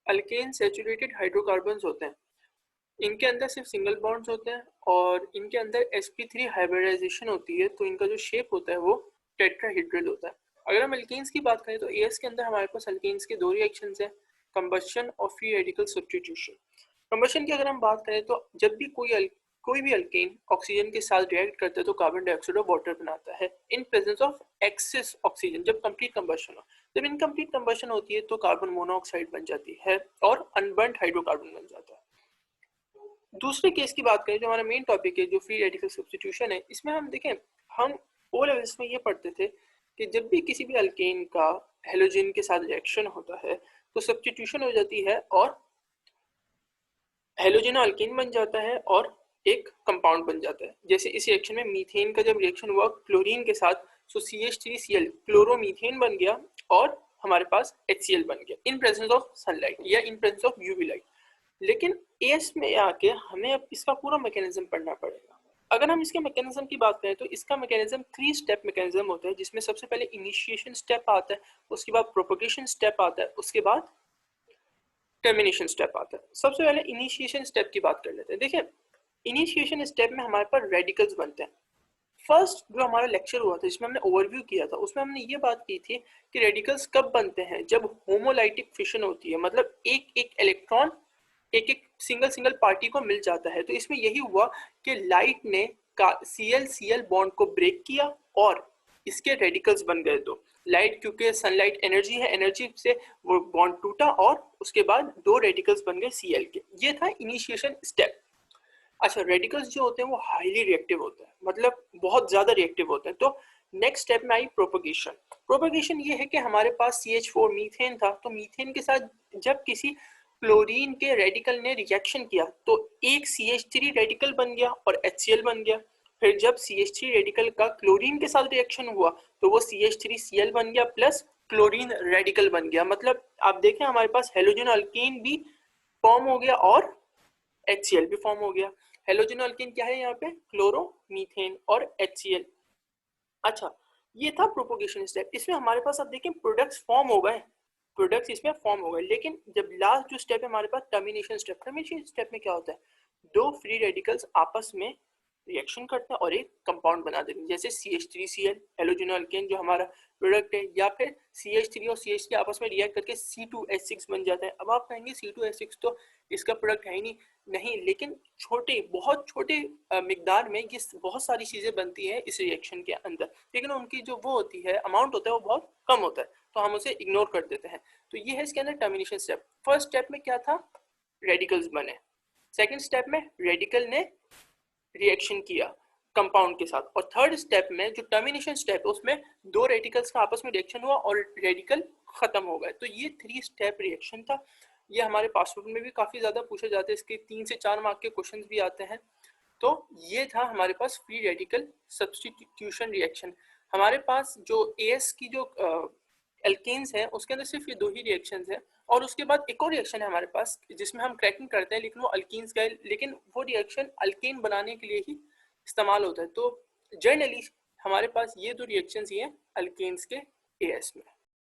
Alkane saturated hydrocarbons होते हैं। इनके अंदर सिर्फ सिंगल बॉन्ड्स होते हैं और इनके अंदर sp3 हाइब्रिडाइजेशन होती है, तो इनका जो शेप होता है वो टेट्राहेड्रल होता है। अगर हम अल्केन्स की बात करें तो एएस के अंदर हमारे पास अल्केन्स के दो रिएक्शंस हैं, कंबस्शन और फ्री रेडिकल सब्स्टिट्यूशन। कंबस्शन की अगर हम बात करें तो जब भी कोई भी अल्केन ऑक्सीजन के साथ रिएक्ट करता है तो कार्बन डाइऑक्साइड और वाटर बनाता है in presence of excess oxygen. जब कंप्लीट कंबस्शन हो, जब इनकम्प्लीट कंबस्शन होती है तो कार्बन मोनोऑक्साइड बन जाती है और अनबर्न्ड हाइड्रोकार्बन बन जाता है। दूसरे केस की बात करें जो हमारा मेन टॉपिक है, जो फ्री रेडिकल सब्स्टिट्यूशन है, इसमें हम देखें, हम ओ लेवल्स में ये पढ़ते थे कि जब भी किसी भी अल्केन का हेलोजन के साथ रिएक्शन होता है तो सब्स्टिट्यूशन हो जाती है और हेलोजन अल्केन बन जाता है और एक कंपाउंड बन जाता है। जैसे इस रिएक्शन में मीथेन का जब रिएक्शन हुआ क्लोरीन के साथ, तो CH3Cl क्लोरोमीथेन बन गया और हमारे पास HCl बन गया इन प्रेजेंस ऑफ सनलाइट या इन प्रेजेंस ऑफ यूवी लाइट। लेकिन एस में आके हमें अब इसका पूरा मैकेनिज्म पढ़ना पड़ेगा। अगर हम इसके मैकेनिज्म की बात करें तो इसका मैकेनिज्म 3 स्टेप मैकेनिज्म होता है, जिसमें सबसे पहले इनिशिएशन स्टेप आता है, उसके बाद प्रोपगेशन स्टेप आता है, उसके बाद टर्मिनेशन स्टेप आता है। सबसे पहले इनिशिएशन स्टेप की बात कर लेते हैं। देखिए, इनिशिएशन स्टेप में हमारे पास रेडिकल्स बनते हैं। फर्स्ट जो हमारा लेक्चर हुआ था जिसमें हमने ओवरव्यू किया था, उसमें हमने ये बात की थी कि रेडिकल्स कब बनते हैं, जब होमोलाइटिक फिशन होती है, मतलब एक एक इलेक्ट्रॉन एक एक सिंगल पार्टी को मिल जाता है। तो इसमें यही हुआ कि लाइट ने Cl बॉन्ड को ब्रेक किया और इसके रेडिकल्स बन गए। दो लाइट, क्योंकि सनलाइट एनर्जी है, एनर्जी से वो बॉन्ड टूटा और उसके बाद दो रेडिकल्स बन गए Cl के। ये था इनिशिएशन स्टेप। अच्छा, रेडिकल्स जो होते हैं वो हाईली रिएक्टिव होते हैं, मतलब बहुत ज्यादा रिएक्टिव होते हैं। तो नेक्स्ट स्टेप में आई प्रोपगेशन। प्रोपगेशन ये है कि हमारे पास CH4 मीथेन था, तो मीथेन के साथ जब किसी क्लोरीन के रेडिकल ने रिएक्शन किया तो एक CH3 रेडिकल बन गया और HCl बन गया। फिर जब CH3 रेडिकल का क्लोरीन के साथ रिएक्शन हुआ तो वो CH3Cl बन गया प्लस क्लोरीन रेडिकल बन गया। मतलब आप देखें हमारे पास हेलोजन अल्केन भी फॉर्म हो गया और HCl भी फॉर्म हो गया। हेलोजन अल्केन क्या है यहाँ पे, क्लोरो मीथेन और HCl। अच्छा, ये था प्रोपोगेशन स्टेप। इसमें हमारे पास अब देखें प्रोडक्ट्स फॉर्म हो गए, प्रोडक्ट्स इसमें फॉर्म हो गए। लेकिन जब लास्ट जो स्टेप है हमारे पास टर्मिनेशन स्टेप, टर्मिनेशन स्टेप में क्या होता है, दो फ्री रेडिकल्स आपस में रिएक्शन करते हैं और एक कंपाउंड बना देते हैं, जैसे CH3Cl हेलोजन अल्केन जो हमारा प्रोडक्ट है, या फिर CH3 और CH3 आपस में रिएक्ट करके C2H6 बन जाता है। अब आप कहेंगे C2H6 तो इसका प्रोडक्ट है ही नहीं, लेकिन छोटे, बहुत छोटे मिकदार में ये बहुत सारी चीजें बनती हैं इस रिएक्शन के अंदर, लेकिन उनकी जो वो होती है अमाउंट होता है वो बहुत कम होता है, तो हम उसे इग्नोर कर देते हैं। तो ये है इसके अंदर टर्मिनेशन स्टेप। फर्स्ट स्टेप में क्या था, रेडिकल्स बने। सेकेंड स्टेप में रेडिकल ने रिएक्शन किया कंपाउंड के साथ, और थर्ड स्टेप में जो टर्मिनेशन स्टेप है उसमें दो रेडिकल्स का आपस में रिएक्शन हुआ और रेडिकल खत्म हो गए। तो ये 3 स्टेप रिएक्शन था। ये हमारे पासपेपर में भी काफी ज्यादा पूछे जाते हैं, इसके 3 से 4 मार्क के क्वेश्चन भी आते हैं। तो ये था हमारे पास फ्री रेडिकल सब्स्टिट्यूशन रिएक्शन। हमारे पास जो एएस की जो एल्केन्स है उसके अंदर सिर्फ ये दो ही रिएक्शंस है, और उसके बाद एक और रिएक्शन है हमारे पास जिसमें हम क्रैकिंग करते हैं, लेकिन वो अल्कीन्स का है, लेकिन वो रिएक्शन अल्केन बनाने के लिए ही इस्तेमाल होता है। तो जनरली हमारे पास ये दो रिएक्शंस ही हैं अल्केन्स के एएस में।